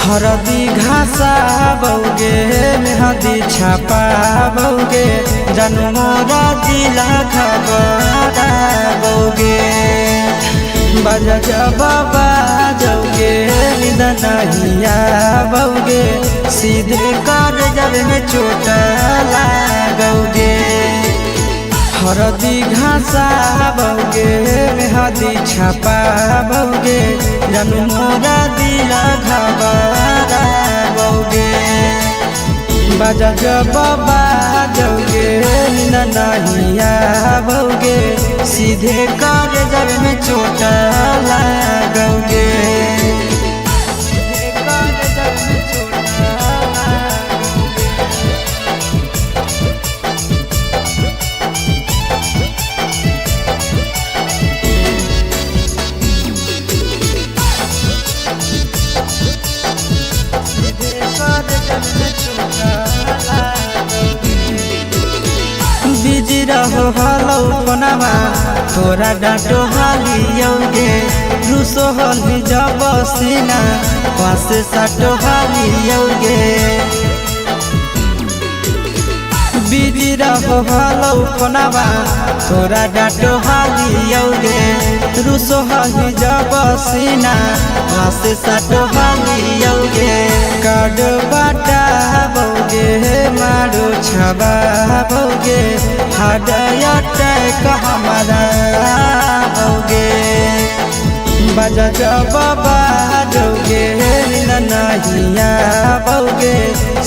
हरदी घासा बौगे मेहदी छापा बौगे जनमोरा दिला खबरा बौगे बजा जब बाजोगे नींद नहीं आवोगे सीधे कर जब में चोट लागोगे। हरदी घासा बौगे मेहदी छापा बौगे जनमोरा दिला घबरा बौगे बजा जब बाजोगे नींद नहीं आवोगे सीधे कर जब में चोट लागोगे। बिजी रहो हलो पनावा तोरा डांटो हालियोगे रूसो हली जब सीना पासे साटो हालियोगे। बिजी रहो हलो पनावा तोरा डांटो हालियोगे रूसो हली जब सीना पासे साटो हालियोगे। काड बाटा बौगे मारो छबा बौगे हाडया टैक हमारा बौगे बजा जब बाजोगे नींद नहीं आवोगे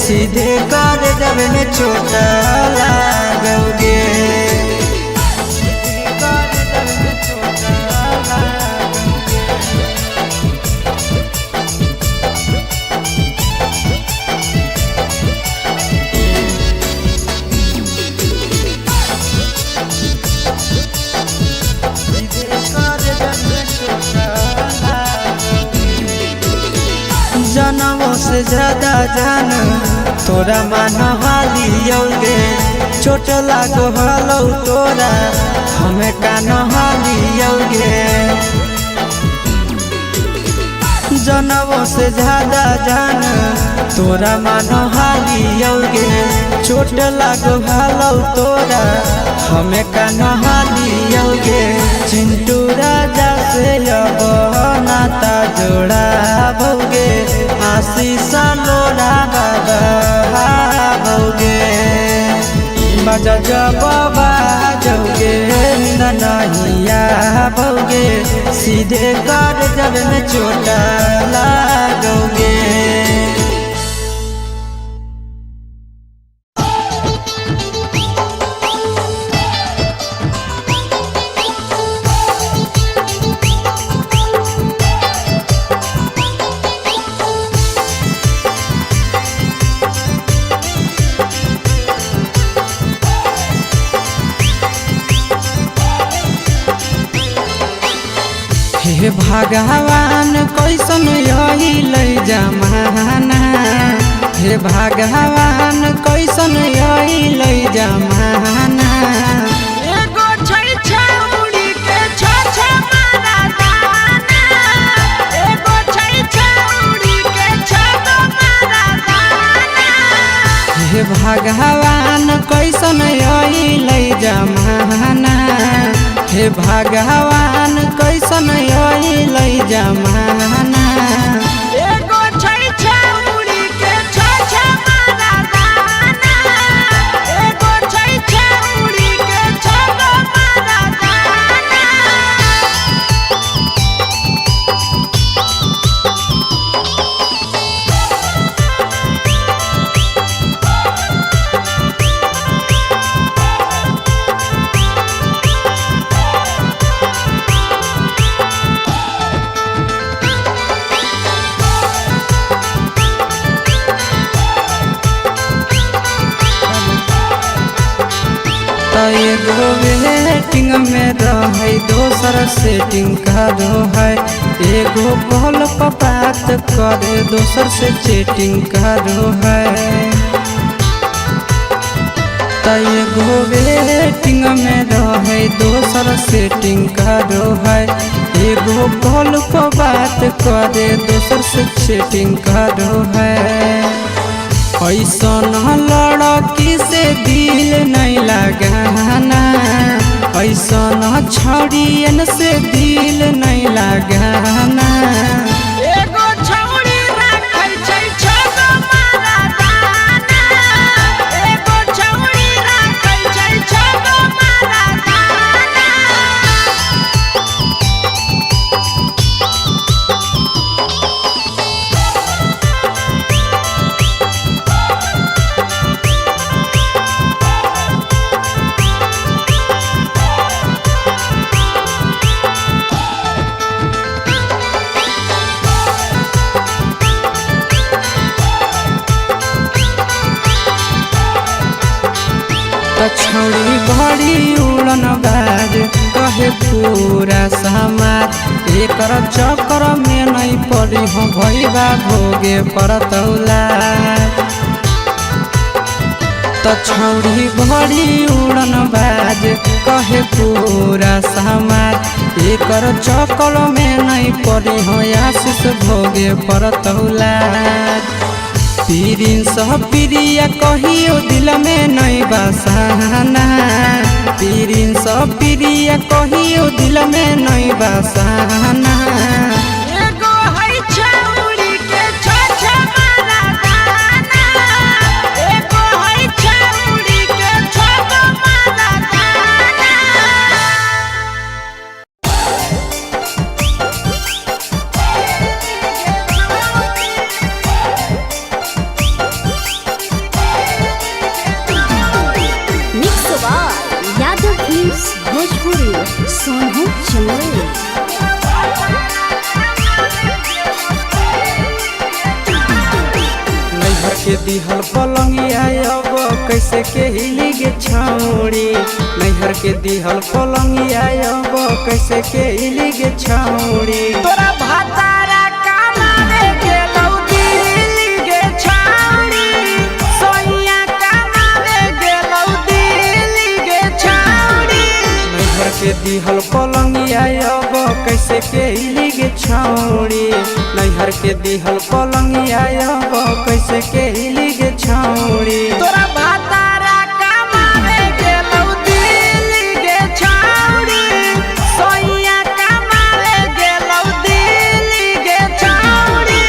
सीधे कर जब में चोट लागोगे। जनमों से ज्यादा जान तोरा मान हालियोगे चोट लागो हलो तोरा हमें कान हालियोगे। जनमों से ज्यादा जान तोरा मान हालियोगे चोट लागो हलो तोरा हमें कान हालियोगे। चिंटू राजा से अब नाता जोड़ा बौगे आशीष लोड़ा बाबा बौगे बजा जब बाजोगे नींद नहीं आवोगे सीधे कर जब में चोट लागोगे। हे भगवान कैसन यही ले जमाना हे भगवान कैसन यही ले जमाना। एगो छै छौड़ी के छ मारा दाना एगो छै छौड़ी के छ मारा दाना। हे भगवान कैसन यही ले जमाना हे भगवान कैसन यही ले जमाना। एगो छै छौड़ी के छ मारा दाना एगो छै छौड़ी के छ मारा दाना। एगो वेटिंग में रहे दोसर सेटिंग करो है एगो कॉल पर बात करे दोसर से चैटिंग करो है। एगो वेटिंग में रहे दोसर सेटिंग करो है एगो कॉल पर बात करे दोसर से चैटिंग करो है। ऐसन लड़की से दिल नहीं लगाना, ऐसन छड़ियन से दिल नहीं लगाना। एगो छौड़ी राखै छै छगो मरदाना, एगो छौड़ी राखै छै छगो मरदाना। छौड़ी बड़ी उड़न बाज कहे पूरा समाज, एकर चक्कर में नहीं पड़ी हो भैया भोगे परतौला। छौड़ी बड़ी उड़न बाज कहे पूरा समाज, एकर चक्कर में नहीं पड़ी हो आशीष भोगे परतौला। पीरिन सह प्रिया कहियो दिल में नहीं बसाना, पीरिन सह प्रिया कहियो दिल में नहीं बसाना। एगो है छौड़ी के छ मरदाना, एगो है छौड़ी के छगो मरदाना। यादव फिल्म्स भोजपुरी सोनू चंदेल। नैहर के दिहल पलंगिया अब कैसे के हिली गे छौड़ी, नैहर के दिहल पलंगिया अब कैसे के हिली गे छौड़ी। तोरा भातारा कमावे गेलौ दिल्ली गे छौड़ी, सोइया कमावे गेलौ दिल्ली गे छौड़ी। नैहर के दिहल पलंगिया अब कैसे के हिली गे छौड़ी, नैहर के दिहल पलंगिया अब कैसे के हिली गे छौड़ी। तोरा भातारा कमावे गेलौ दिल्ली गे छौड़ी, सोइया कमावे गेलौ दिल्ली गे छौड़ी।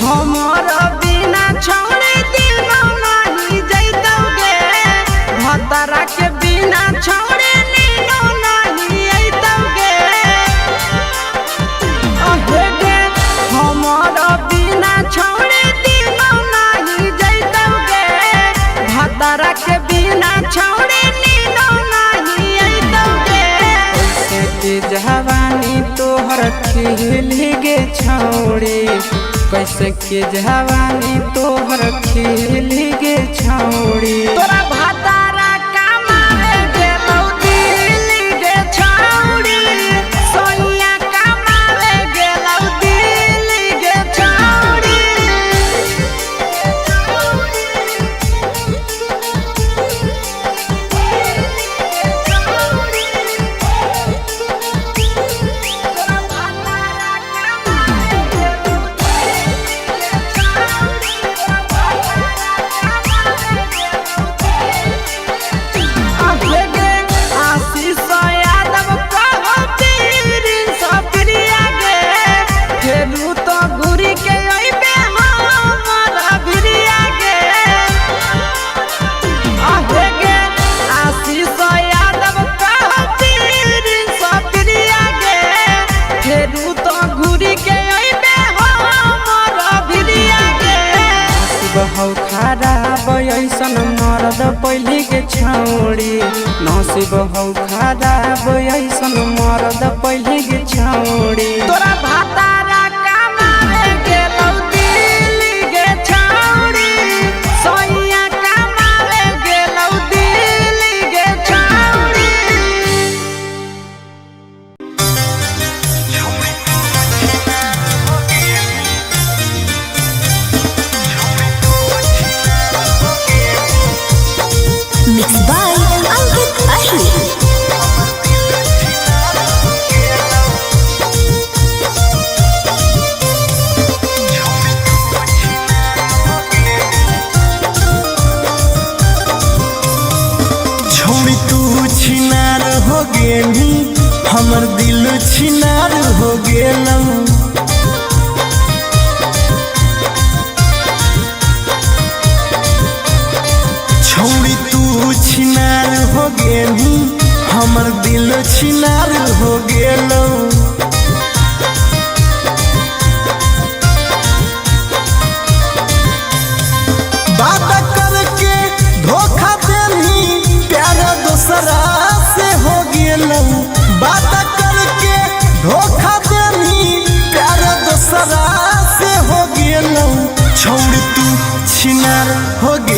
हमर बिना छौड़ी दिनो नहीं जैतौगे, भतरा के बिना छौड़ी नीनो नहीं अइतौगे। अहे गे हमर बिना छौड़ी दिनो नहीं जैतौगे, भतरा के बिना छौड़ी नीनो नहीं अइतौगे। कैसे के जवानी तोहर खिली गे छौड़ी, कैसे के जवानी तोहर खिली गे छौड़ी। तोरा भातारा कमावे गेलौ दिल्ली गे छौड़ी, सोइया कमावे गेलौ दिल्ली गे छौड़ी। बहौ खराब ऐसन मरद पहली के छौड़ी, नसीब हौ खराब ऐसन मरद पहली के छौड़ी। तोरा भातारा कमावे गेलौ दिल्ली गे छौड़ी, सोइया कमावे गे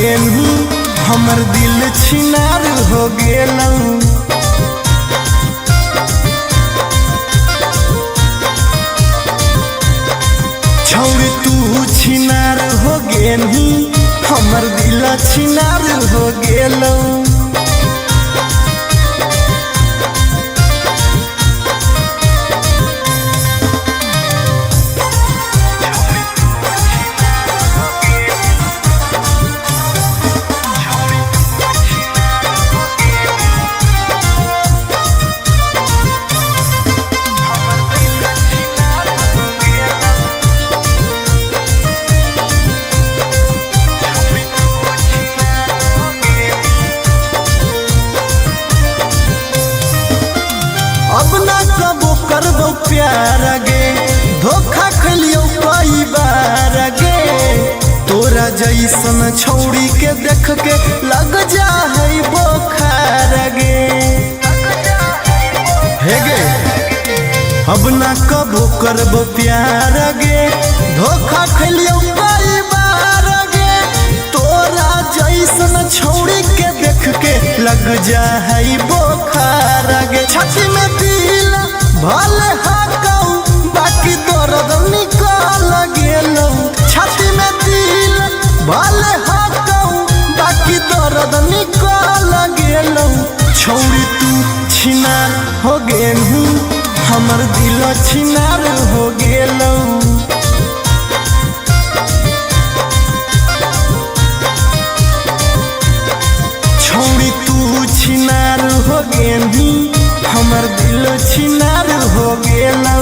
गेलू हमर दिल छिनार हो गेलू। छौरी तू छिनार हो गेलू हमर दिल छिनार हो गेलू। अब ना कबो करबो प्यार गे धोखा खलियो कई बार गे। तोरा जैसन छौड़ी के देख के लग जा है बोखार गे। हे गे अब ना कबो करबो प्यार गे धोखा खलियो कई बार गे। तोरा जैसन छौड़ी के देख के लग जा है बोखार गे। छाती में दिल भले हाकऊ बाकी दर्द निकल गेलौ। छाती में दिल भले हाकऊ बाकी दर्द निकल गेलौ। छौड़ी तू छिनार हो गेलू हमर दिल छिनार हो गेलौ। छौड़ी तू छिनार हो गेलू हमर दिल छिनार हो गेलौ।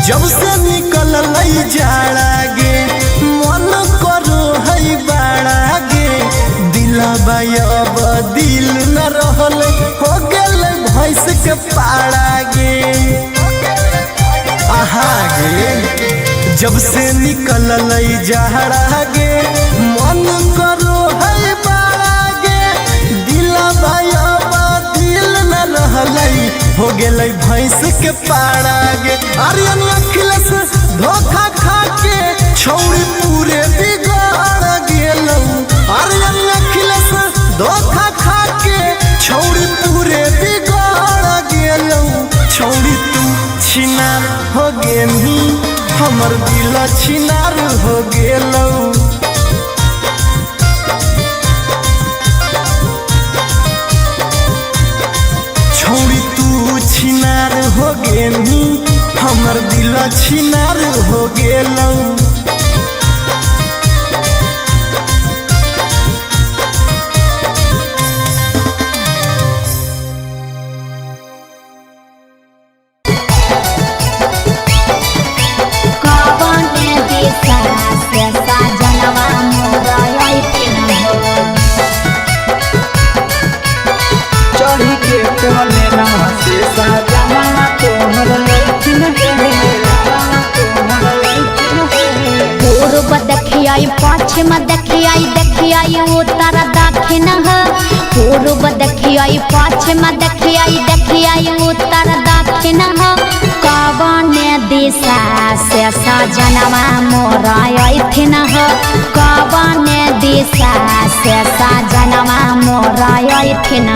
जब से निकल लई जाड़ा गे मन करो है बाड़ा गे। दिलबा अब दिल न रहल हो गेल भैंस के पाड़ा गे। आहा गे जब से निकल लई जाड़ा गे मन करो है बाड़ा गे। दिलबा अब दिल न रहल हो गेल भैंस के पाड़ा गे। आर्यन अखिलेश धोखा खा के छौड़ी पूरे बिगाड़ गेलौ। आर्यन अखिलेश धोखा खा के छौड़ी पूरे बिगाड़ गेलौ। छौड़ी तू छिनार हो गेलू हमर दिल छिनार हो गेलौ। छौड़ी तू छिनार हो गेलू हमर दिल छिनार हो गेलौ। चढ़ी के टोले ना से साजना तोहर लैठिन पूर्व देखियाई पश्चिम देखियाई उत्तर दक्षिण पूर्व देखियाई पश्चिम देखियाई उत्तर दक्षिण कवन दिशा से सजनवा मोरा अइथिन कवन दिशा से सजनवा मोरा अइथिन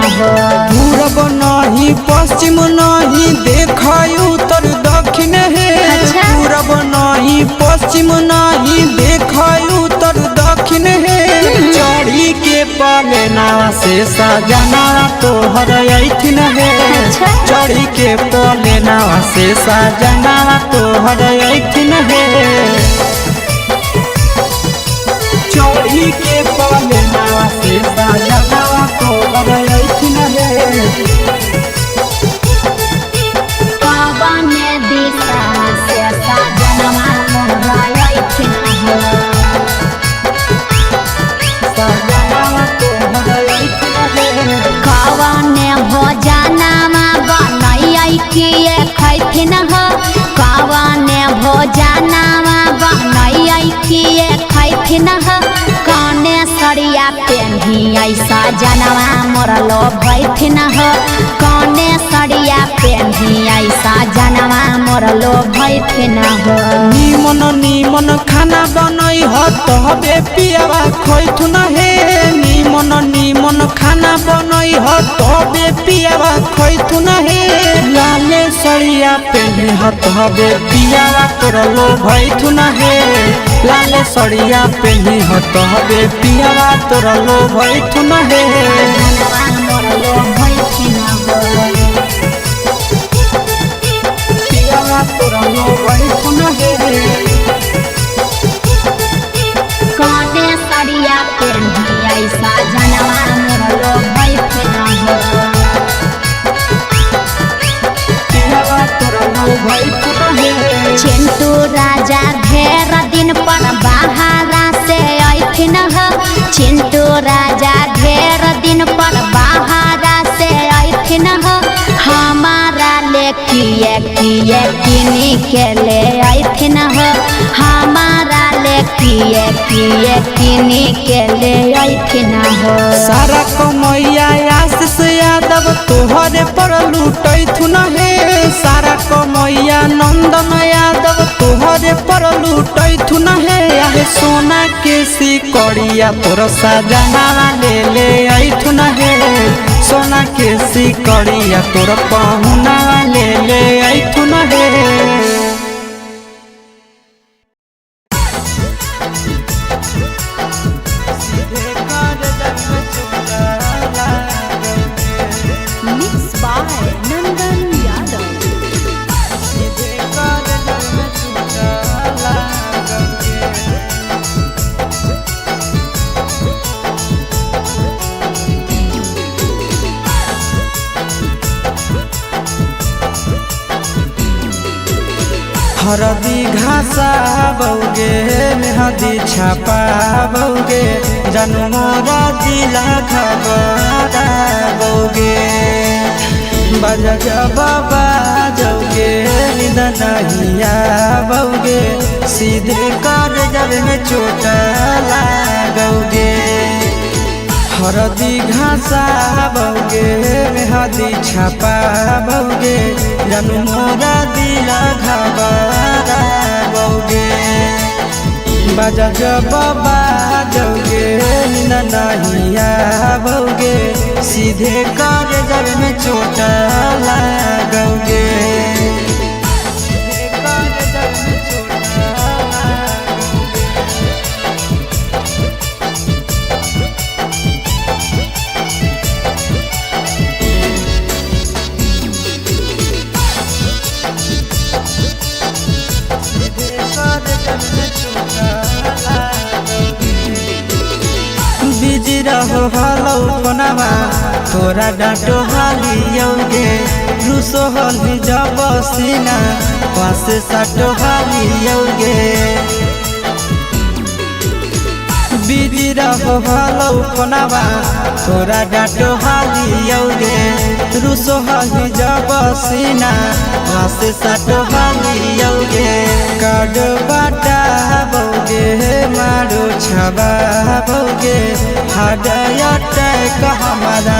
पूरब नहीं पश्चिम नहीं देखाई उत्तर दक्षिण है। अच्छा? पूरब नहीं पश्चिम नहीं देखाई उत्तर दक्षिण है। चढ़ी के पलेना से सजना तोहर अइथिन है। अच्छा? चढ़ी के पलेना से सजना तोहर अइथिन है। चढ़ी के पलेना से सजना तोहर अइथिन है। कवन दिशा से सजनवा मोरा अइथिन सजना तोहर अइथिन है। कवन ऐसा जनवा मोरलो भैथिन हो कौने सड़िया पेन्ही ऐसा जनवा मोरलो भैथिन हो निमन निमन खाना बनई हो तबे पियावा खैथुन हे निमन निमन खाना बनई हो तबे पियावा खैथुन हे लाले सड़िया पेन्ही हो तबे पियावा तोरलो भैथुन हे लाले सड़िया पेन्ही हो तबे पियावा तोरलो भैथुन हे जनवा मोरलो भैथिन हो पियावा तोरलो भैथुन हे कौने सड़िया पेन्ही ऐसा जनवा मोरलो भैथिन हो पियावा तोरलो भैथुन हे चिंटू राजा ढेर दिन पर बाहरा से ऐथिन हो चिंटू राजा ढेर दिन पर बाहरा से ऐथिन हो हमारा ले किए किए किनी के ले ऐथिन हो हमारा ले किए किए किनी के ले ऐथिन हो सारा कमैया आशीष यादव तोहरे पर लूटैथुन हे सारा कमैया नंदन यादव तोहरे पर लूटैथुन हे आहे सोना के सिकड़िया तोर सजना ले ऐथुन हे सोना के सिकड़िया तोर पहुना ले ऐथुन हे मिक्स बाय नंदन यादव हरदी घासा बौगे मेहदी छापा बौगे जनमोरा जिला खबरा बौगे बजा बाबा जौगे निदनहिया बौगे सीधे कर जब में चोट लागोगे हरदी घासा बौगे मेहदी छापा बौगे जनमोरा दिला घबरा बौगे बजा बाबा जौगे नहिया बौगे सीधे कर जब में चोट लागोगे बिजी रहो हलो कोनावा तोरा डांटो हालियोगे रूसो हली जब सीना पास साटो हालियोगे बिजी रहो हलो कोनावा तोरा डांटो हालियोगे रूसो हली जब सीना पास साटो हालियोगे काड बाटा बौगे मारो छबा बौगे हाडया टैक हमारा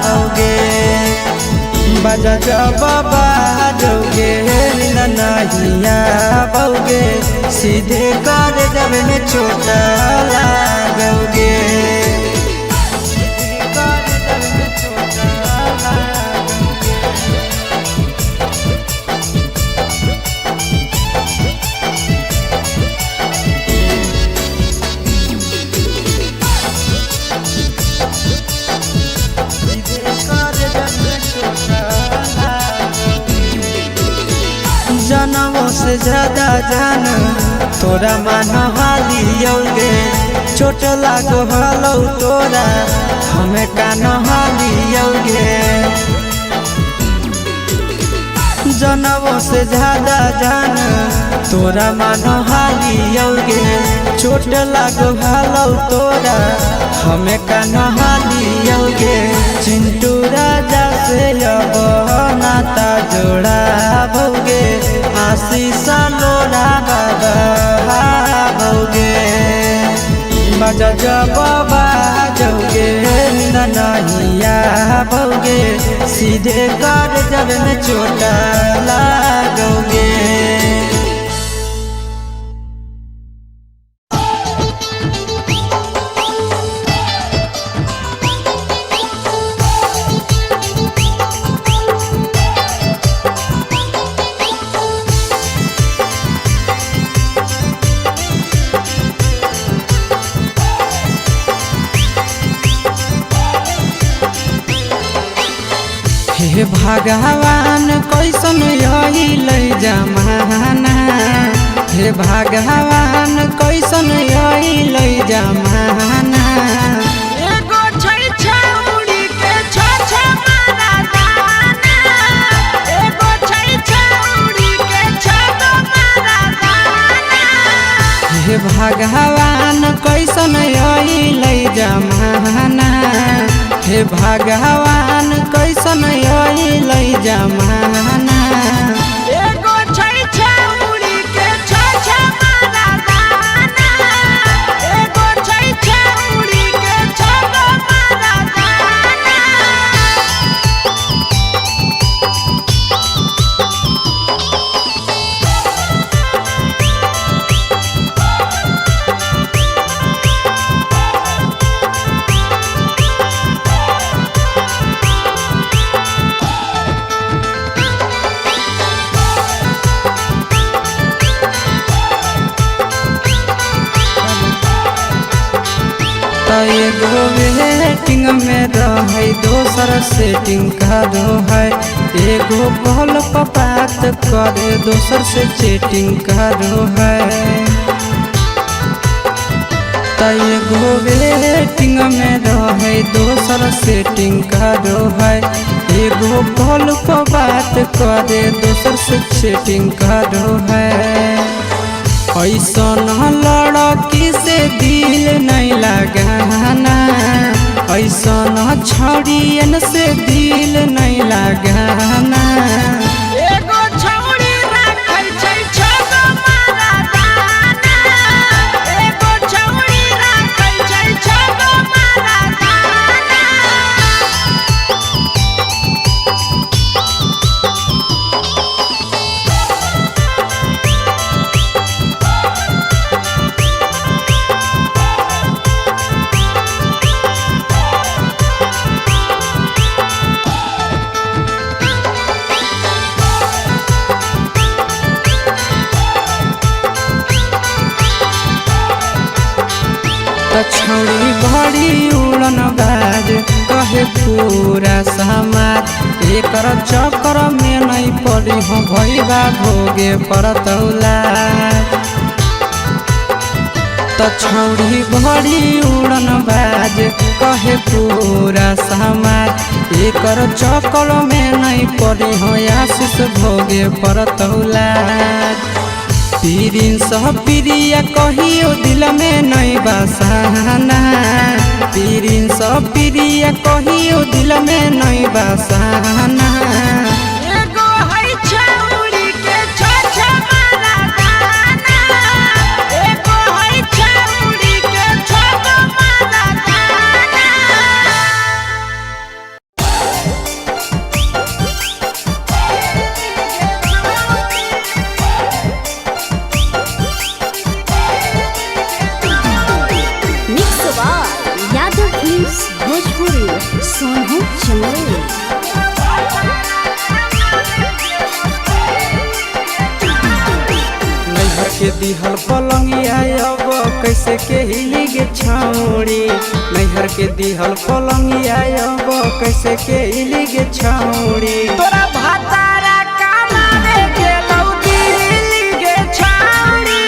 बौगे बजा बाबा जौगे नहिया बौगे सीधे कर जब में चोट लागोगे जनमों से ज्यादा जान तोरा मान हालियोगे चोट लागो हलो तोरा हमें कान हालियोगे जनमों से ज्यादा जान तोरा मान हालियोगे चोट लागो हलो तोरा हमें कान हालियोगे चिंटू राजा से अब नाता जोड़ा भोगे आशीष लोड़ा बाबा भोगे बजा बाबा जोगे नहीं आओगे, सीधे कर जब में चोट लागोगे। हे भगवान कैसन अइलै जमाना, हे भगवान कैसन अइलै जमाना। एगो छै छौरी के छ मारा दाना, एगो छै छौरी के छ मारा दाना। हे भगवान कैसन अइलै जमाना, हे भगवान कैसन अइलै जमाना। एगो छै छौरी के छ मारा दाना, एगो छै छौरी के छ मारा दाना। एगो वेटिंग में रहे, दोसर सेटिंग करो है। एगो कॉल पर बात करे, दोसर से चैटिंग करो है। एगो वेटिंग में रहे, दोसर सेटिंग करो है। एगो कॉल पर बात करे, दोसर से चैटिंग करो है। ऐसन लड़की से दिल नहीं लगाना, ऐसन छौड़ियन से दिल नहीं लगाना। एगो छौरी राखै छै छ मारा दाना, एगो छौरी राखै छै छ मारा दाना। छौड़ी बड़ी उड़न बाज कहे पूरा समाज। एकर चक्कर में नहीं पड़ी हो भैया भोगे परतौला। छौड़ी बड़ी उड़न बाज कहे पूरा समाज। एकर चक्कर में नहीं पड़ी हो आशीष भोगे परतौला। पीरिन सह प्रिया कहियो दिल में नहीं बसाना, पीरिन सह प्रिया कहियो दिल में नहीं बसाना। एगो है छौरी के छ मारा दाना, एगो है छौरी के छ मारा दाना। यादव फिल्म्स भोजपुरी सोनू चंदेल। नैहर के दिहल पलंगिया अब कैसे के हिली गे छौड़ी, नैहर के दिहल पलंगिया अब कैसे के हिली गे छौड़ी। तोरा भातारा कमावे गेलौ दिल्ली गे छौरी,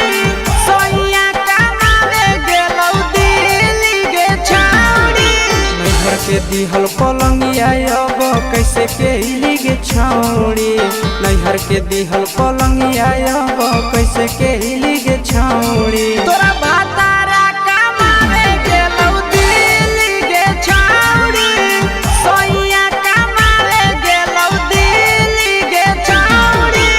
सोइया कमावे गेलौ दिल्ली गे छौरी। नैहर के दिहल पलंगिया अब कैसे के हिली गे छौड़ी, नैहर के दिहल पलंगिया अब कैसे के हिली गे छौड़ी। तोरा भातारा कमावे गेलौ दिल्ली गे छौरी, सोइया कमावे गेलौ दिल्ली गे छौरी।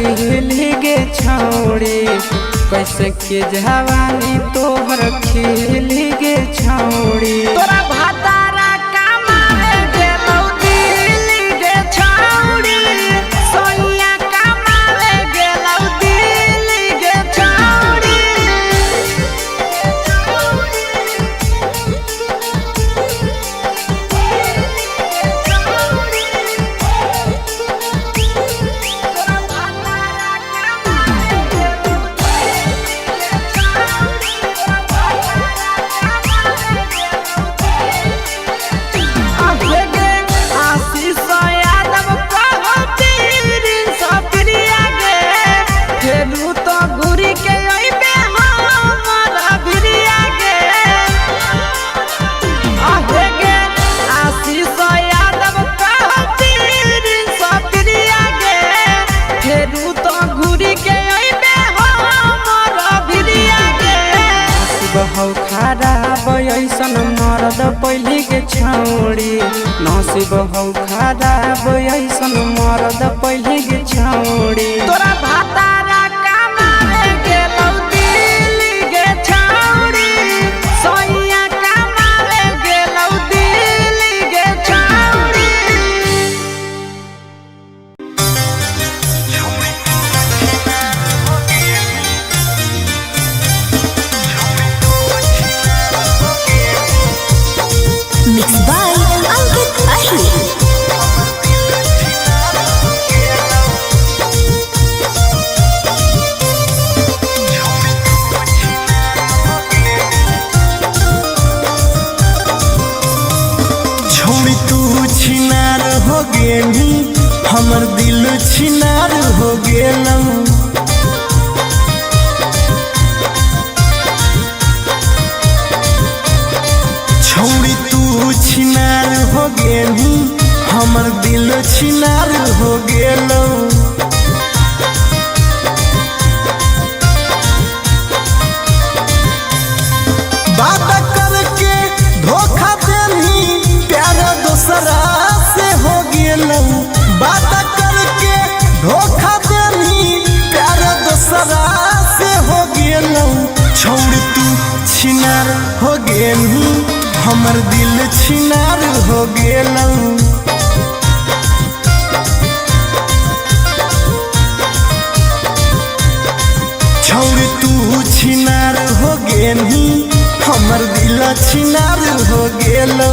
खिली गे छौड़ी कैसे के जवानी तोहर खिली गे छौड़ी तोरा भातारा कमावे गेलौ दिल्ली गे छौड़ी सोनिया कमावे गेलौ दिल्ली गे छौड़ी बहु खराब ऐसन मरद पहली के छौड़ी नसीब हौ खराब ऐसन मरद पहली के छौड़ी तोरा भातारा कमावे गेलौ दिल्ली गे छौड़ी सोनिया कमावे गेलौ दिल्ली गे छौड़ी Mixed by Ankit Ahir. छोड़ी तू छिनार हो गेली हमर दिल छिनार हो गेलौ छोड़ी तू छिनार हो गेली हमर दिल छिनार हो गेलौ बात करके धोखा देनी प्यार दूसरा से हो गेलौ बात करके धोखा देनी प्यार दूसरा से हो गेलौ छोड़ तू छिनार हो गेली हमर दिल छिनार हो गेलौ छोड़ तू छिनार हो गेली हमर दिल छिनार हो गेलौ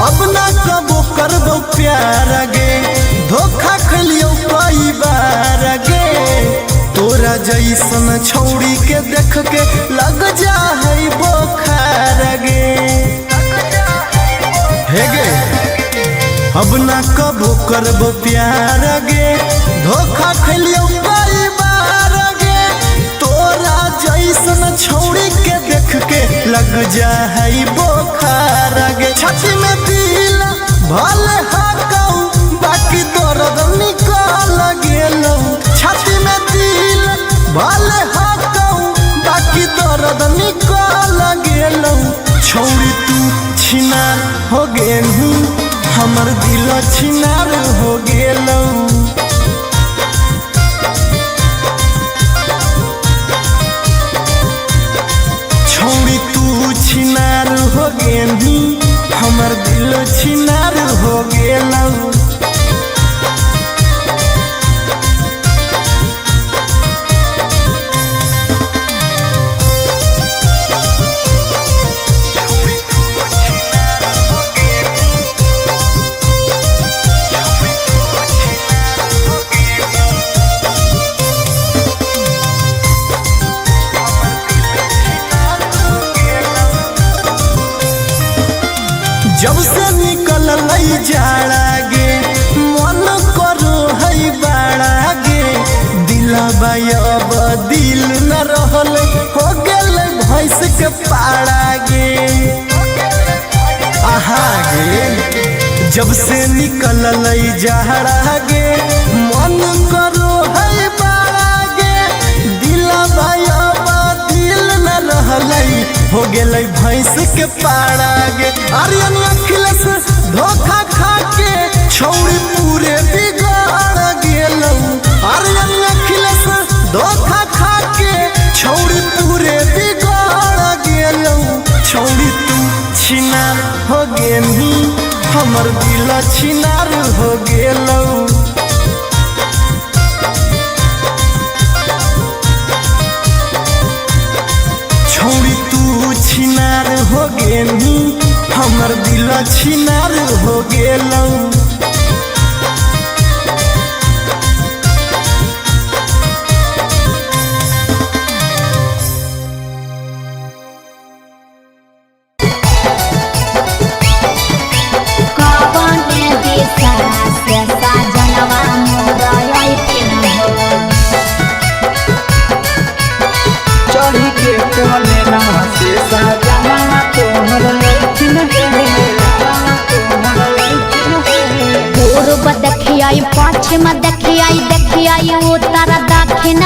अब ना कबो करबो प्यार गे धोखा खलियो कई बार गे तोरा जैसन छौड़ी के देख के लग जा है बोखार गे हे गे अब ना कबो करबो प्यार गे धोखा खलियो कई बार गे तोरा जैसन छौड़ी के देख के लग जा है बोखार गे छाती में दिल भले हाकौ बाकी दर्द निकल गेलौ छाती में दिल भले हाकौ बाकी दर्द निकल गेलौ छौड़ी तू छिनार हो गेलू हमर दिल छिनार हो गेलौ छौड़ी तू छिनार हो गेली हमर दिल छिनार हो गेलौ जब से निकल जाड़ा गे जब से निकल जहरा गे मन करो है बागे दिला बाबा दिल न रहलई हो गेलै भैंस के पाड़ा गे आर्यन अखिलेश धोखा खा के छौड़ी पूरे बिगाड़ गेलौ आर्यन अखिलेश धोखा खा के छौड़ी पूरे बिगाड़ गेलौ छौड़ी तू छिनार हो गेनी हमर दिल छिनार हो गेलौ छौड़ी तू छिनार हो गेनी हमर दिल छिनार हो गेलौ चढ़ी के कोले नवा से सजना तोहर लैथिन पूर्व देखियाई पश्चिम देखियाई देखियाई उत्तर दक्षिण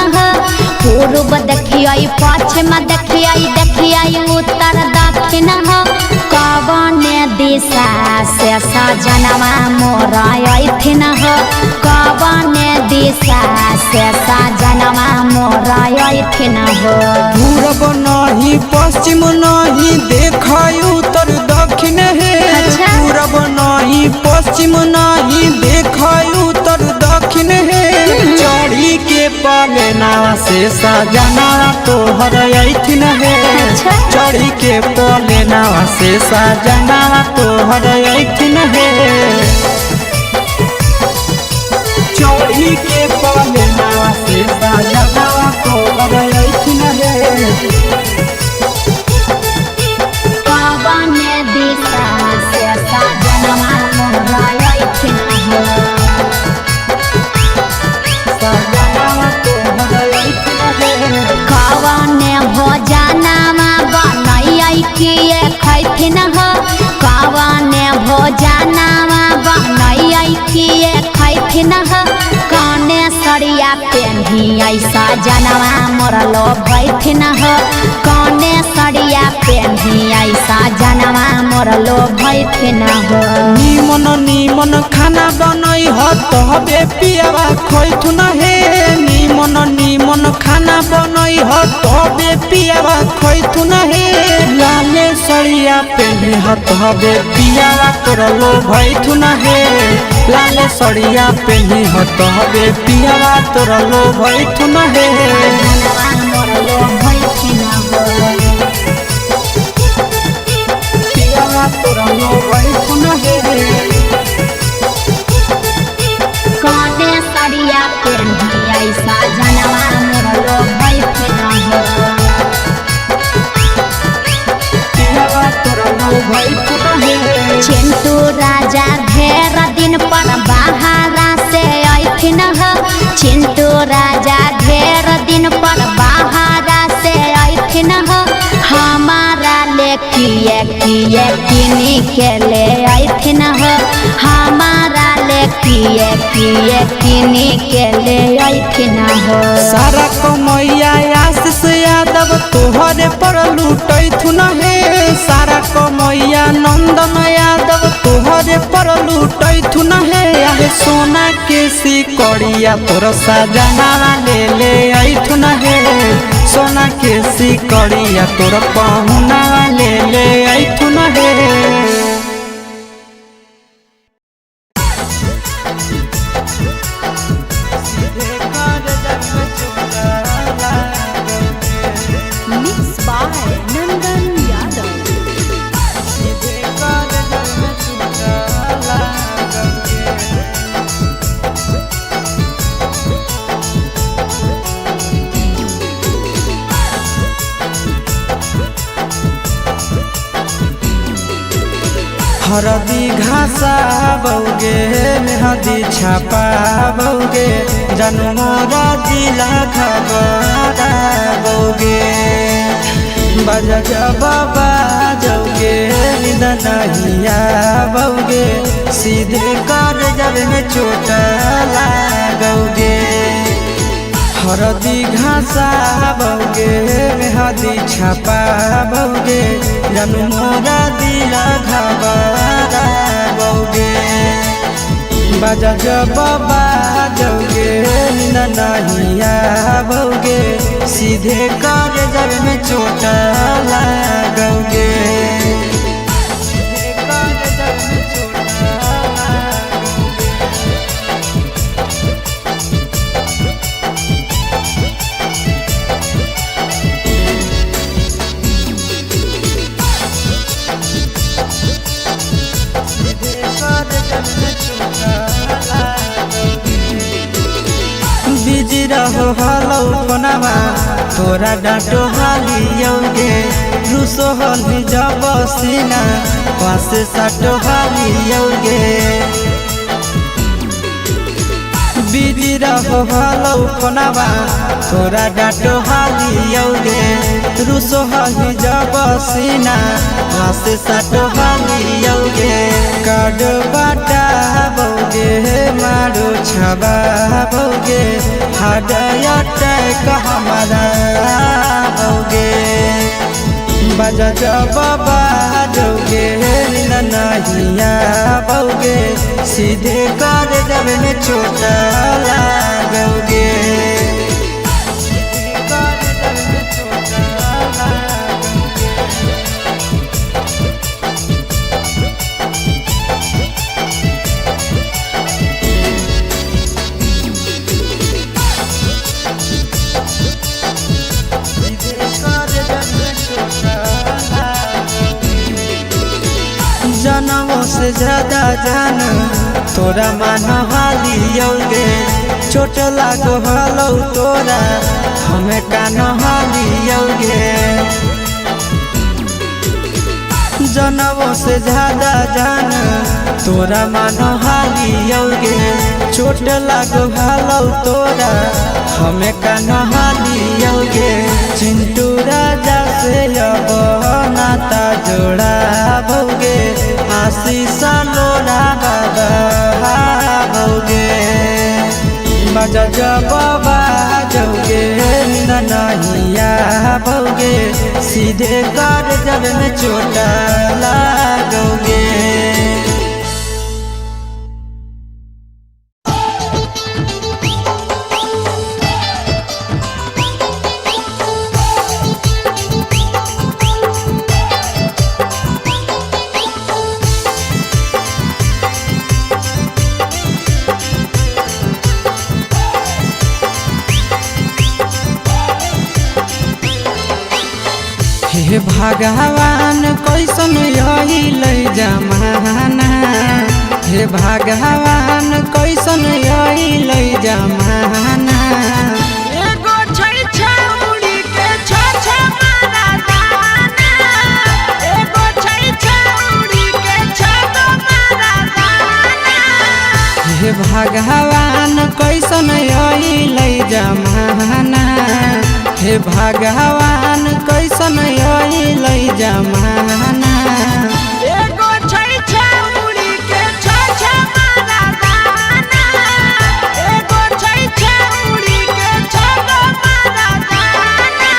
पूर्व देखियाई पश्चिम देखियाई देखियाई उत्तर दक्षिण कवने दिशा से सजनवा मोर अइथिन कवने दिशा से सजनवा मोर अइथिन पूरब नहीं पश्चिम नहीं देखाई उत्तर दक्षिण है पूरब नहीं पश्चिम नहीं देखाई उत्तर दक्षिण है चढ़ी के पलेना से सजना तोहर अइथिन है चढ़ी के पलेना से सजना तोहर अइथिन है चढ़ी के पलेना से सजना तोहर अइथिन है कवने दिशा से सजनवा मोर अइथिन कवने भोजनमा बनैयै किए खैथिन कवने भोजनमा बनैयै किए खैथिन कने सरिया पेन्हियै सजनवा मोर लोभैथिन कने सरिया पेन्हियै सजनवा मोर लोभैथिन निमन निमन खाना बनई ह तबे पियावा खैथुन हे निमन निमन खाना बनई ह तबे पियावा खैथुन हे लाले सड़िया पेन्हे ह तबे पियावा तोर लोभैथुन हे लाले सड़िया पेन्हे ह तबे पियावा तोर लोभैथुन हे मोर लोभैथिन पियावा तोर लोभैथुन हे कने सरिया पेन्हियै सजनवा मोर लोभैथिन पियावा तोर लोभैथुन हे चिंटू राजा ढेर दिन पर बाहरा से अइथिन चिंटू राजा ढेर दिन पर बाहरा से अइथिन हमारा ले किए किए किनी के ले अइथिन हमारा ले किए किए किनी के ले अइथिन सारा कमैया आशीष यादव तोहरे पर लूटैथुन हे सारा कमैया नंदन यादव तोहरे पर लूटैथुन हे आहे सोना के सिकड़िया तोर सजना ले अइथुन हे सोना के सिकड़िया तोर पहुना ले अइथुन हे Mixed by Nandan Yadav. हरदी घासा बौगे मेहदी छापा बौगे जन्मोरा जिला खबरा बौगे बजा जब बाजोगे नींद नहीं आवोगे सीधे कर जब में चोट लागोगे हरदी घासाबोगे मेहदी छपाबोगे जन मोरा दिल घबराबोगे बजा जब बाजोगे नींद नहीं आवोगे सीधे कर जब में चोट लागोगे बिजी रहो हलो कोनावा तोरा डांटो हालियोगे रूसो हली जब सीना पासे साटो हालियोगे बिजी रहो हलो कोनावा तोरा डांटो हालियोगे रूसो हली जब सीना पासे साटो हालियोगे काड बाटा बोगे मारो छबाबोगे हाडयटक हमारा बोगे बजा जब बाजोगे नींद नहीं आवोगे सीधे कर जब में चोट लागोगे जनमों से ज्यादा जान तोरा मान हालियोगे चोट लागो हलो तोरा हमें कान हालियोगे जनमों से ज्यादा जान तोरा मान हालियोगे चोट लागो हलो तोरा हमें कान हालियोगे चिंटू राजा से अब नाता जोड़ा भोगे आशीष लोड़ा बाबोगे बजा जब बाजोगे नींद नहीं आवोगे सीधे कर जब में चोट लागोगे हे भगवान कैसन यही लै जमाना हे भगवान कैसन यही लै जमाना एगो छै छौड़ी के छ मारा दाना एगो छै छौड़ी के छ मारा दाना हे भगवान कैसन यही लै जमाना हे भगवान कैसन यही लै जमाना एगो छै छौड़ी के छ मारा दाना एगो छै छौड़ी के छ मारा दाना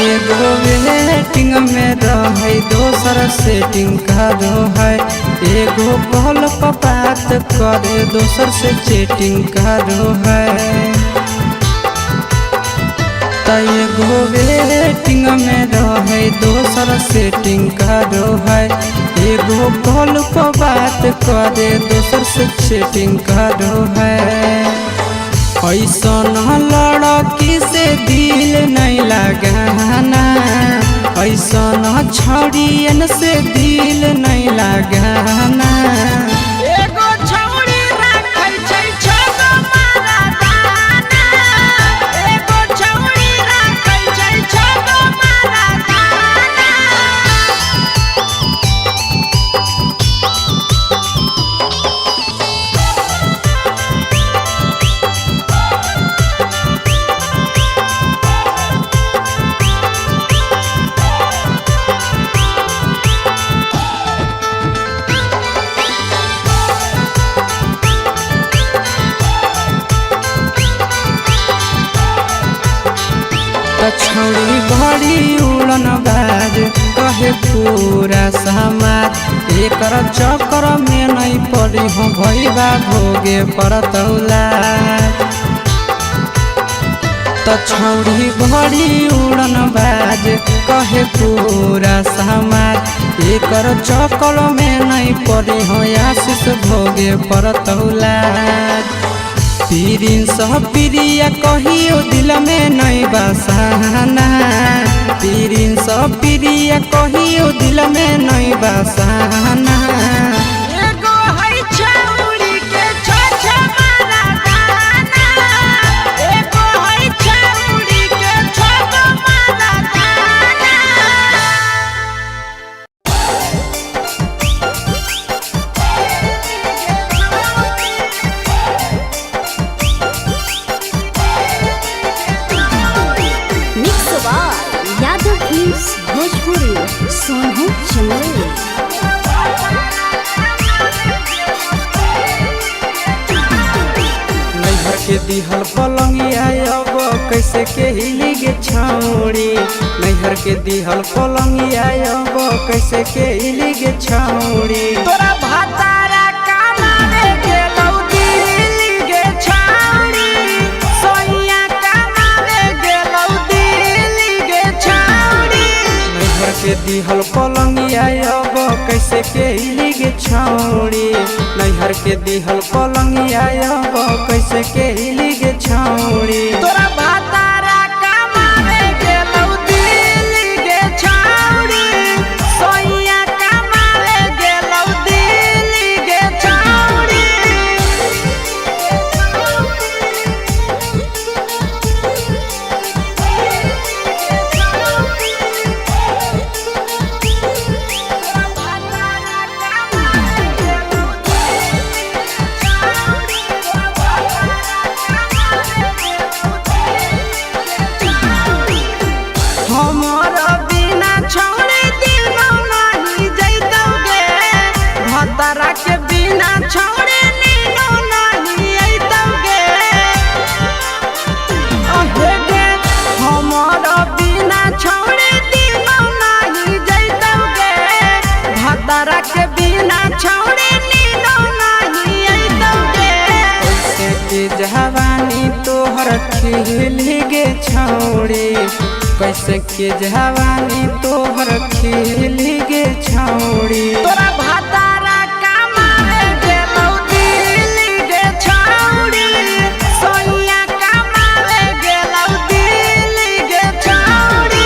एगो वेटिंग में रहे दोसर सेटिंग करो है एगो कॉल पर बात करे दोसर से चैटिंग करो है एगो वेटिंग में रहे दोसर सेटिंग करो है एगो कॉल पर बात करे दोसर से चैटिंग करो है ऐसन लड़की से दिल नहीं लगाना ऐसन छड़ियन से दिल नहीं लगाना गाना। एगो छौरी राखै छै छगो मारा दाना, एगो छौरी राखै छै छगो मारा दाना। छौड़ी बड़ी उड़न बाज कहे पूरा समाज, एकर चक्कर में नहीं पड़ी हो भैया भोगे पड़तौला। त छौड़ी बड़ी उड़न बाज कहे पूरा समाज, एकर चक्कर में नहीं पड़ी हो आशीष भोगे पड़तौला। पीरिन सह प्रिया कहियो दिल में नहीं बसाना, पीरिन सह प्रिया कहियो दिल में नहीं बसाना। एगो है छौरी के छ मारा दाना, एगो है छौरी के छगो मारा दाना। Mix by Yadav films Bhojpuri Sonu Chandel. नैहर के दिहल पलंगिया अब कैसे के हिली गे छौड़ी, नैहर के दिहल पलंगिया अब कैसे के हिली गे छौड़ी। तोरा भातारा कमावे गेलौ दिल्ली गे छौरी, सोनिया कमावे गेलौ दिल्ली गे छौरी। नैहर के दिहल पलंगिया अब कैसे के हिली गे छौड़ी, नैहर के दिहल पलंगिया अब कैसे के हिली गे छौड़ी। तोरा भातारा कमावे गेलौ दिल्ली गे छौरी, सोनिया कमावे गेलौ दिल्ली गे छौरी। हमर बिना छौरी दिनो नहीं जैतौगे, भतरा के बिना छौरी नीनो नहीं अइतौगे। अहे गे हमर बिना छौरी दिनो नहीं जैतौगे, भतरा के बिना छौरी नीनो नहीं अइतौगे। कैसे के जवानी तोहर खिली गे छौड़ी, कैसे के जवानी तोहर खिली गे छौड़ी। तोरा भातारा कमावे गेलौ दिल्ली गे छौरी, सोनिया कमावे गेलौ दिल्ली गे छौरी।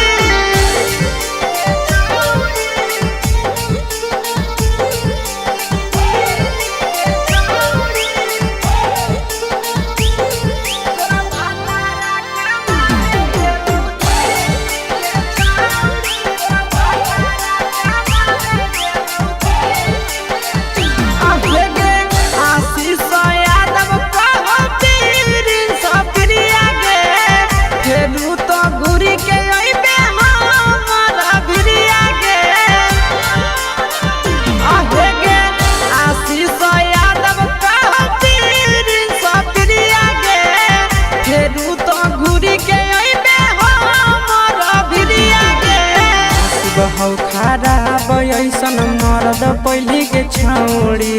हौ खराब ऐसन मरद पहली के छौड़ी,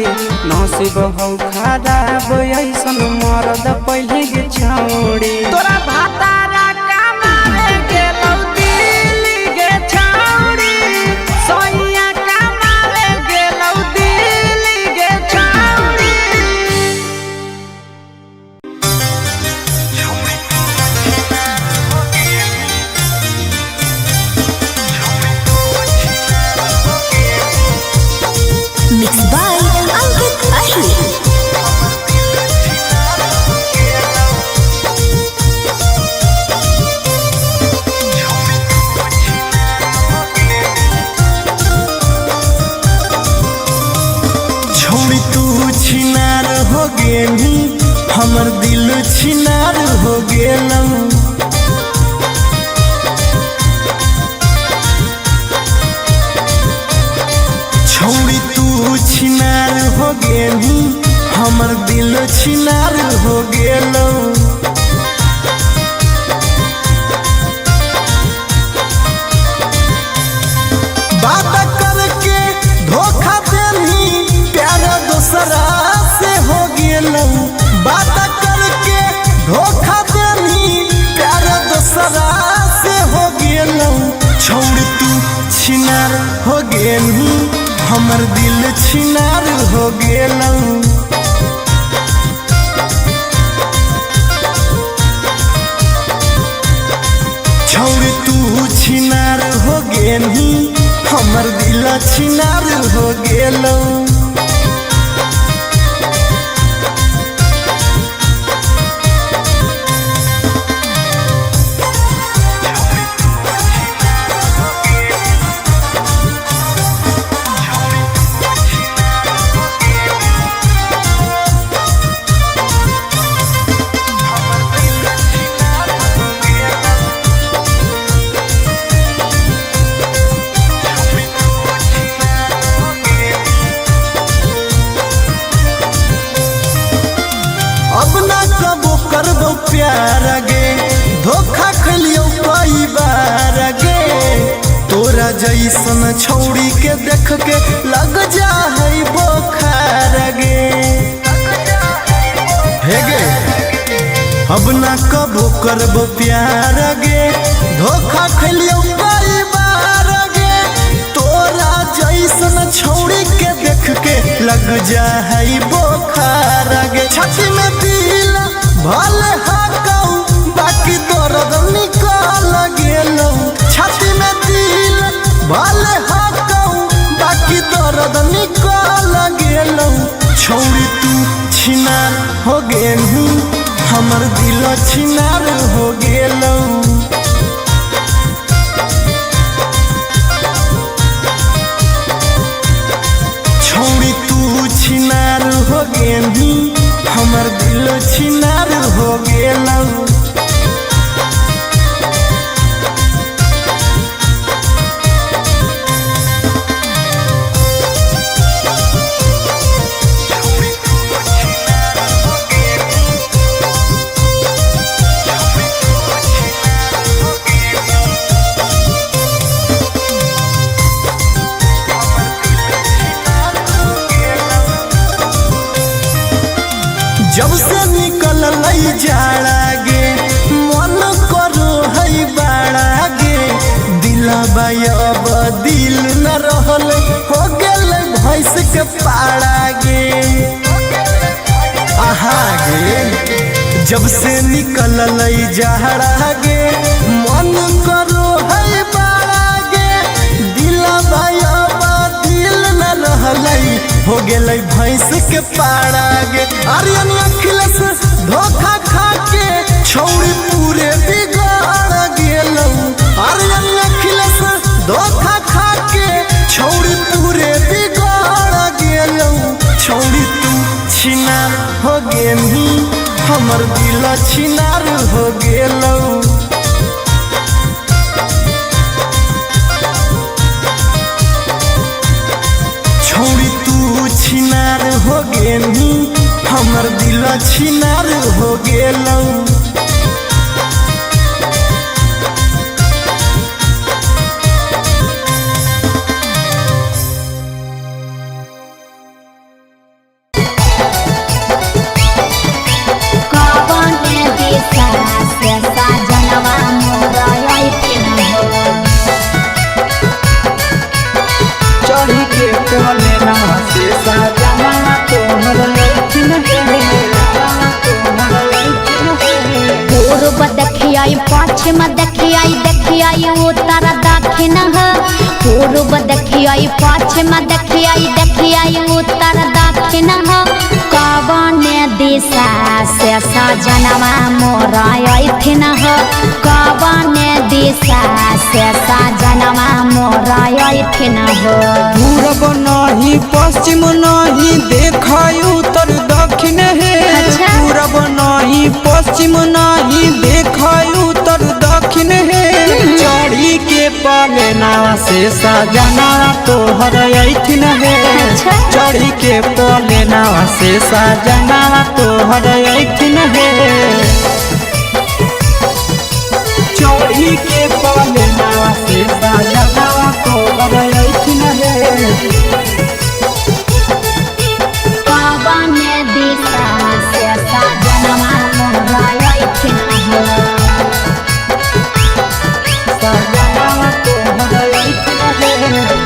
नसीब हौ खराब ऐसन मरद पहली के छौड़ी। तोरा भातारा कमावे गेलौ दिल्ली गे छौरी, सोनिया कमावे गेलौ दिल्ली गे छौरी। गेनी हमर दिल छिनार हो गेलौ। छौड़ी तू छिनार हो गेनी हमर दिल छिनार हो गेलौ। बात करके धोखा देनी प्यार दूसरा से हो गेलौ। बात करके धोखा देनी प्यार दूसरा से हो गेलौ। छौड़ तू छिनार हो गेनी हमर दिल छिनार हो गेलौ। छौड़ तू छिनार हो गेनी हमर दिल छिनार हो गेलौ। अब ना कबो करबो प्यार गे धोखा खलियो कई बार गे। तोरा जैसन छौड़ी के देख के लग जा है बोखार गे। हे गे अब ना कबो करबो प्यार गे धोखा खलियो कई बार गे। तोरा जैसन छौड़ी के देख के लग जा है बोखार गे। छाती में दिल भले हाकौ बाकी दर्द निकाल गेलौ। छाती में दिल भले हाकौ बाकी दर्द निकाल गेलौ। छौड़ी तू छिनार हो गेनी हमर दिल छिनार हो गेलौ। छौड़ी तू छिनार हो गेनी हमर दिल छिनार हो गेलौ। जब से निकल लई जाड़ा गे मन करो है बाड़ा गे। दिलबा अब दिल न रहल हो गेल भैंस के पाड़ा गे। आहा गे जब से निकल लई जाड़ा गे मन करो है बाड़ा गे। दिलबा अब दिल न रहलै हो गेलै भैंस के पाड़ा गे। आर्यन अखिलेश धोखा खा के छौड़ी पूरे बिगाड़ गेलौ। आर्यन अखिलेश धोखा खा के छौड़ी पूरे बिगाड़ गेलौ। छौड़ी तू छिनार हो गेनी हमर दिल छिनार हो गेलौ। छौड़ी तू छिनार हो गेनी हमर दिल छिनार हो गेलौ। चढ़ी के कोने नवा से साजना तोहर लैठिन पूर्व देखियाई पश्चिम देखियाई देखियाई उत्तर दक्षिण पूर्व देखियाई पश्चिम देखियाई देखियाई उत्तर दक्षिण कवने दिशा से सजनवा मोर अइथिन कवने दिशा से सजनवा मोर अइथिन पूरब नहीं पश्चिम नहीं देखाई उत्तर दक्षिण है से सजना तोहर ऐठिन हे चढ़ी के पलेना से सजना तोहर ऐठिन हे चोरी के पलेना से सजना तोहर ऐठिन हे पवन दिशा से सजनवा मोर ऐठिन हो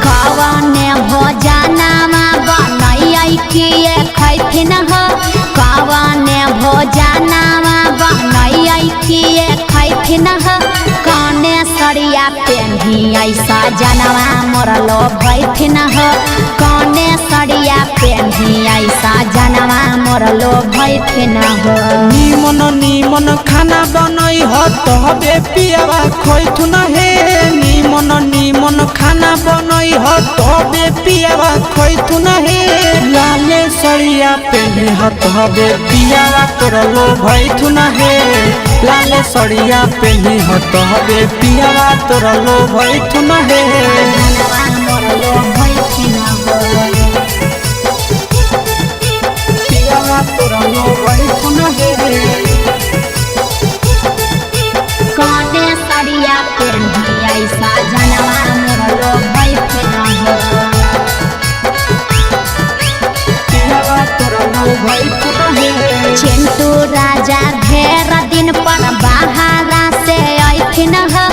कवने भोजनमा बनैयै किए खैथिन हो कवने भोजनमा बनैयै किए खैथिन हो कने सरिया पेन्ही ऐसा जनवा मोर लो भैथिन हो कने सरिया पेन्ही ऐसा जनवा मोर लो भैथिन हो निमन निमन खाना बनई हो तबे पियावा खैथुन हे निमन निमन खाना बनई हो तबे पियावा खैथुन हे लाले सड़िया पेन्ही हो तबे पियावा तोर लो भैथुन हे लाले सड़िया पेन्ही हो तबे पियावा तोर लो भैथुन हे जनवा मोर लो भैथिन हो पियावा तोरा लो भैथुन हे कने सरिया पेन्ही ऐसा जनवा मोर लो भैथिन हो पियावा तोरा लो भैथुन हे चिंटू राजा ढेर दिन पर बाहरा से ऐठिन हो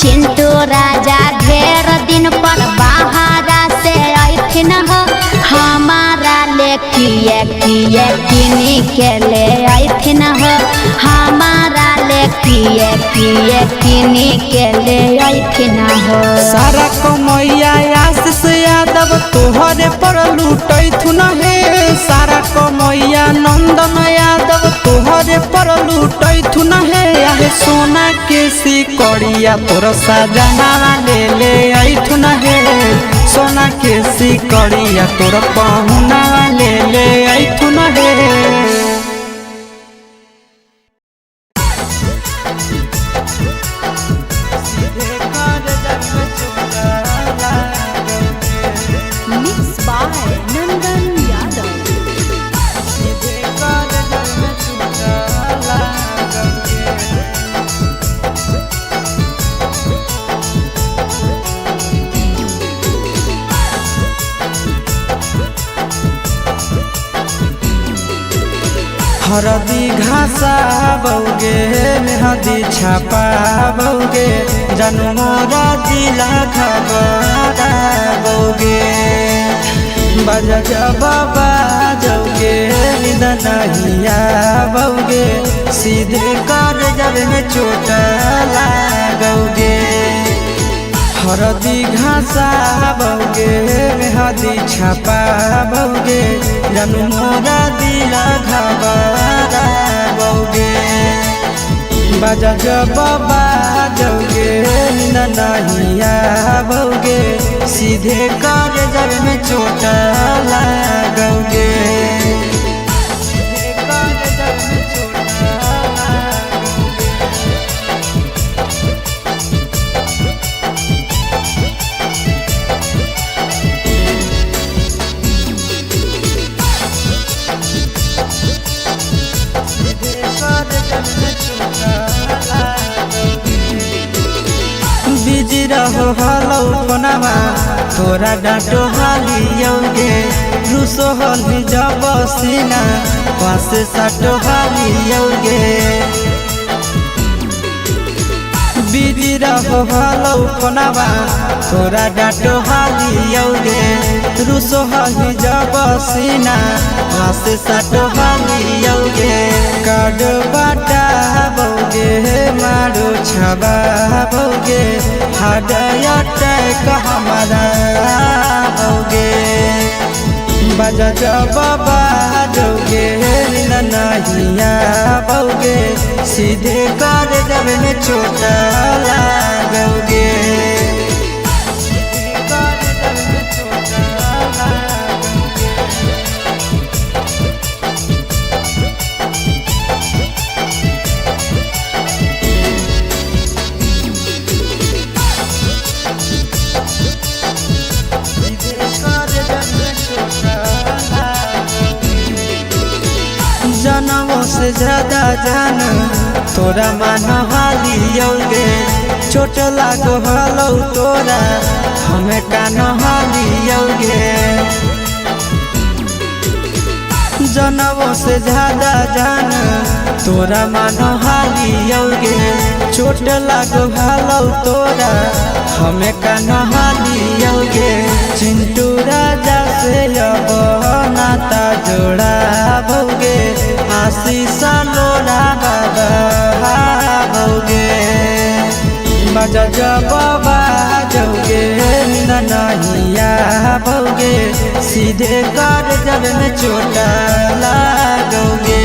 चिंटू राजा ढेर दिन पर बाहरा से ऐठिन हो हमारा ले किए किए किनी के ले ऐठिन हो हमारा ले किए किए किनी के ले ऐठिन हो सारा कमैया आशीष यादव तोहरे पर लूटैथुन हे सारा कमैया नंदन यादव तोहरे पर लूटैथुन हे आहे सोना के सिकड़िया तोर सजना ले ले ऐठुन हे सोना के सिकड़िया तोर पहुना ले ले ऐठुन हे मिक्स बाय नंदन यादव हरदी घासा बौगे मेहदी छापा बौगे जनमोरा दिला खबरा बौगे बजा बाबा जौगे निदनहिया बौगे सीधे कर जब में चोट लागोगे हरदी घासा बौगे मेहदी छापा बौगे जनमोरा दिला घबरा बौगे बजा बाबा जौगे नहिया बौगे सीधे कर जब में चोट लागोगे सीधे कर जब में चोट बिजी रहो हलौ कोनामा तोरा डाँटो हालियौगे रुसो हलि जब सीना पास साटो हालियौगे बिजी रहो हलौ कोनामा तोरा डाँटो हालियौगे रुसो हलि जब सीना पास साटो हालियौगे काड बाटा बौगे मारो छबा बौगे हाडया टैक हमारा बौगे बजा बाबा जौगे नहिया बौगे सीधे कर जब में चोट लागोगे सीधे कर जब में चोट लागोगे से ज्यादा जान तोरा मान हालियोगे चोट लागो हलो तोरा हमें का नहालियोगे जनवों से ज्यादा जान तोरा मान हालियोगे चोट लागो हलो तोरा हमें का नहालियोगे चिंटू राजा से अब नाता जोड़ा भोगे आशीष लोड़ा भोगे बजा जब बाजोगे ननहिया भोगे सीधे कर जब में चोट लागोगे।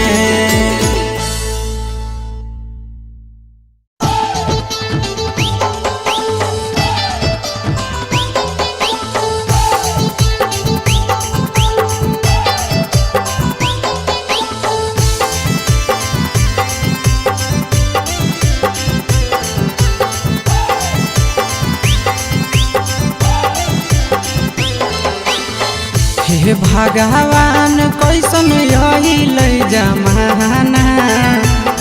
हे भगवान कैसन यही लई जमाना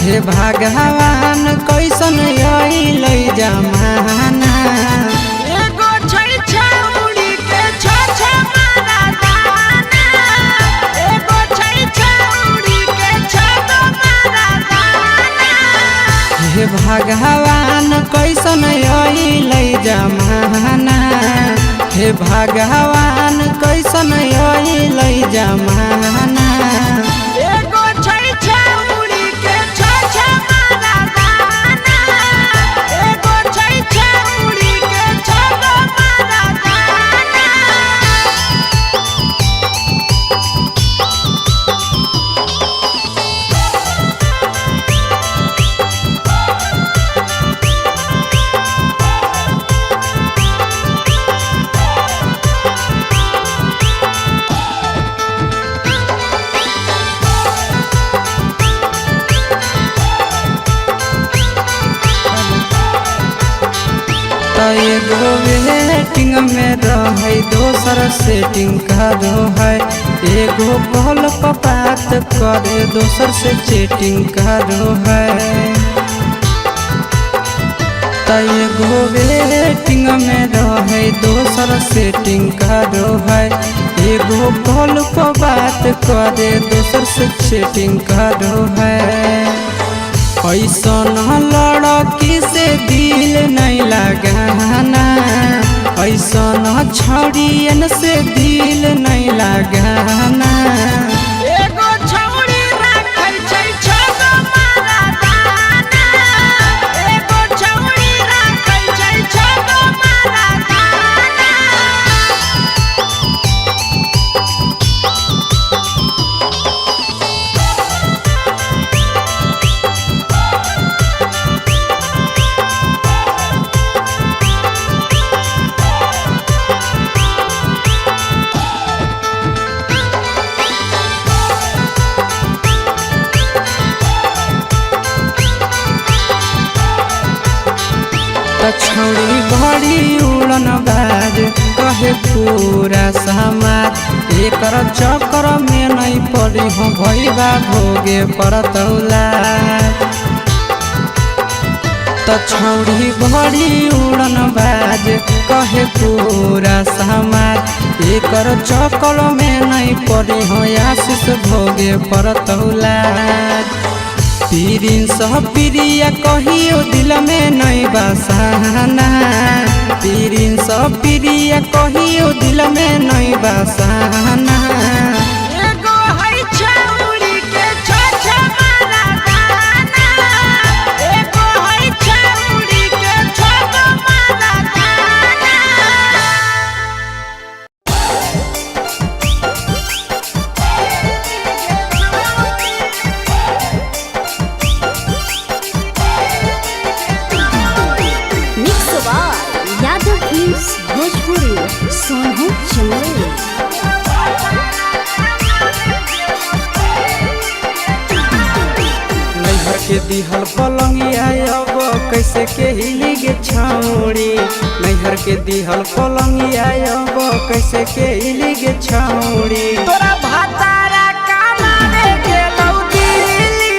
हे भगवान कैसन यही लई जमाना एगो छै छौड़ी के छ मारा दाना एगो छै छौड़ी के छ मारा दाना हे भगवान कैसन यही लई जमाना हे भगवान कैसन यही लई जमाना एगो छै छौड़ी के छ मारा दाना एगो छै छौड़ी के छ मारा दाना एगो वेटिंग में रहे दोसर सेटिंग का दो है एगो कॉल पर बात करे दोसर से चैटिंग का दो है एगो वेटिंग में रहे दोसर सेटिंग का दो है एगो कॉल पर बात करे दोसर से चैटिंग का दो है ऐसन लड़की से दिल नहीं लगाना ऐसन छड़ियन से दिल नहीं लगाना एगो छौड़ी राखै छै छ मारा दाना एगो छौड़ी राखै छै छ मारा दाना छौड़ी बड़ी उड़न बाज कहे पूरा समाज एकर चक्कर में नहीं पड़ी हो भैया भोगे परतौला छौड़ी बड़ी उड़न बाज कहे पूरा समाज एकर चक्कर में नहीं पड़ी हो आशीष भोगे परतौला पीरिन सह प्रिया कहियो दिल में नहीं बसाना पीरिन सह प्रिया कहियो दिल में नहीं बसाना एगो है छौड़ी के छ मारा दाना एगो है छौड़ी के छ मारा दाना भोजपुरी सोनू चले नैहर के दिहल पलंगिया अब कैसे के हिली गे छौड़ी नैहर के दिहल पलंगिया अब कैसे के हिली गे छौड़ी तोरा भातारा कामावे गेलौ दिल्ली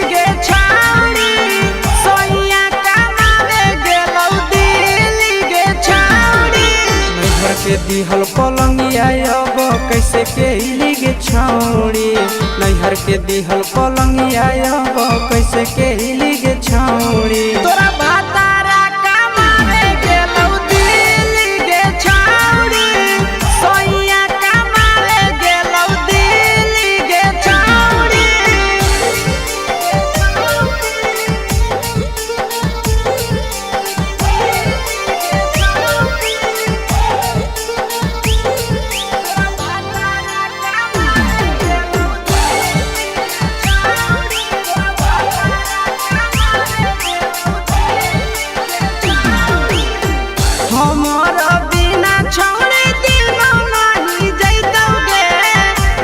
के दिहल पलंगिया अब कैसे के हिलिगे छौड़ी, नैहर के दिहल पलंगिया अब कैसे के हिलिगे छौड़ी। तोरा भातारा कमावे गेलौ दिल्ली गे छौड़ी, सोइया कमावे गेलौ दिल्ली गे छौड़ी। हमर बिना छौड़े दिनो नहीं जैतौगे,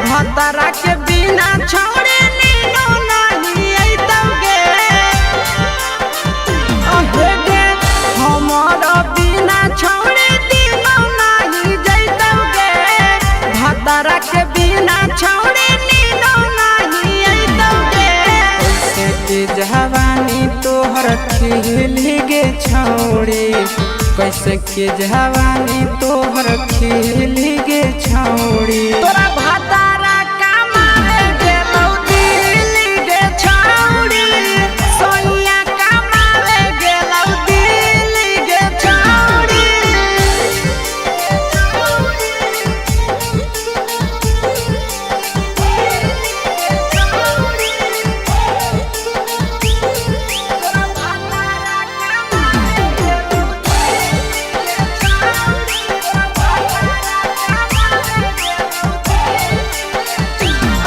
भतरा के बिना छौड़े नीनो नहीं अइतौगे। अहे गे हमर बिना छौड़े दिनो नहीं जैतौगे, भतरा के बिना छौड़े नीनो नहीं अइतौगे। कैसे के जवानी तोहर खिलिगे छौड़ी, कैसे के जवानी तोहर खिलिगे छौड़ी। तोरा भातारा कमावे गेलौ दिल्ली गे छौड़ी, सोइया कमावे गेलौ दिल्ली गे छौड़ी।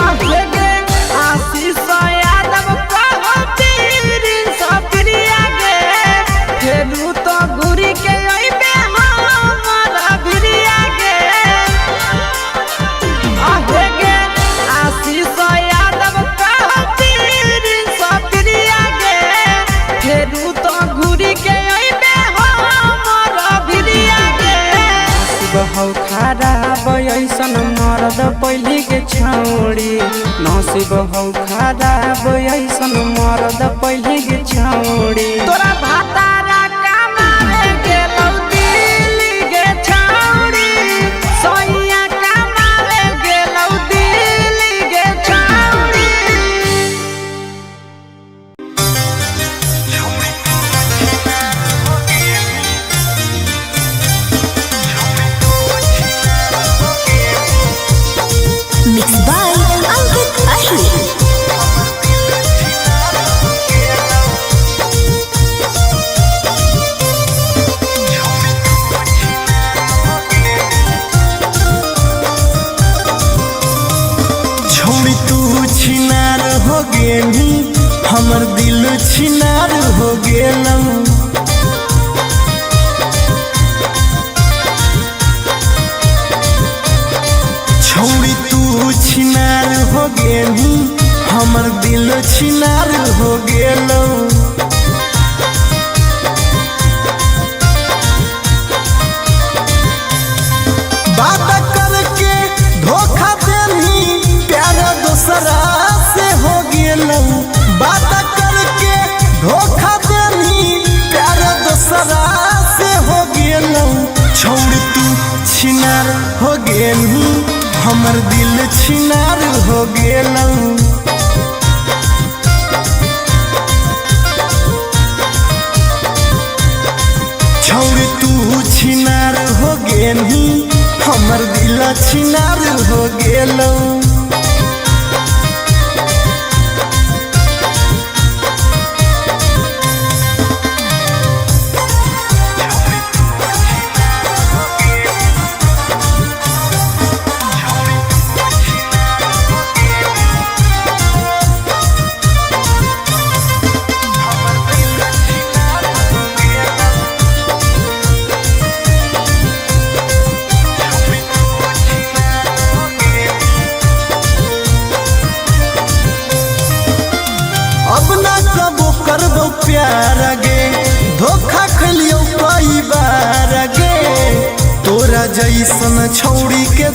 अहे गे आशीष यादव कहो पीरिन सप्रिया गे, फेरू तो घुरी के अइबे हमरा भिरिया गे। अहे गे आशीष यादव कहो पीरिन सप्रिया गे, फेरू तो घुरी के अइबे हमरा भिरिया गे। बहु खराब ऐसन मरद पहली के छौड़ी, नसीब हौ खराब ऐसन मरद पहली के छौड़ी। तोरा भातारा कमावे गेलौ दिल्ली गे छौड़ी, सोइया कमावे गेलौ दिल्ली गे छौड़ी। Mixed by Ankit Ahir. छोड़ी तू छिनार हो गेली, हमर दिल छिनार हो गेलौ। छोड़ी तू छिनार हो गेली, हमर दिल छिनार हो गेलौ। बात करके धोखा देनी, प्यार दूसरा से हो गेलौ। बात करके धोखा देनी, प्यार दूसरा से हो गेलौ। छोड़ तू छिनार हो गेली, हमर दिल छिनार हो गेलौ। छोड़ तू छिनार हो गेली, हमर दिल छिनार हो गेलौ। अब ना कबो करबो प्यार गे, धोखा खलियो कई बार गे। तोरा जैसन छौड़ी के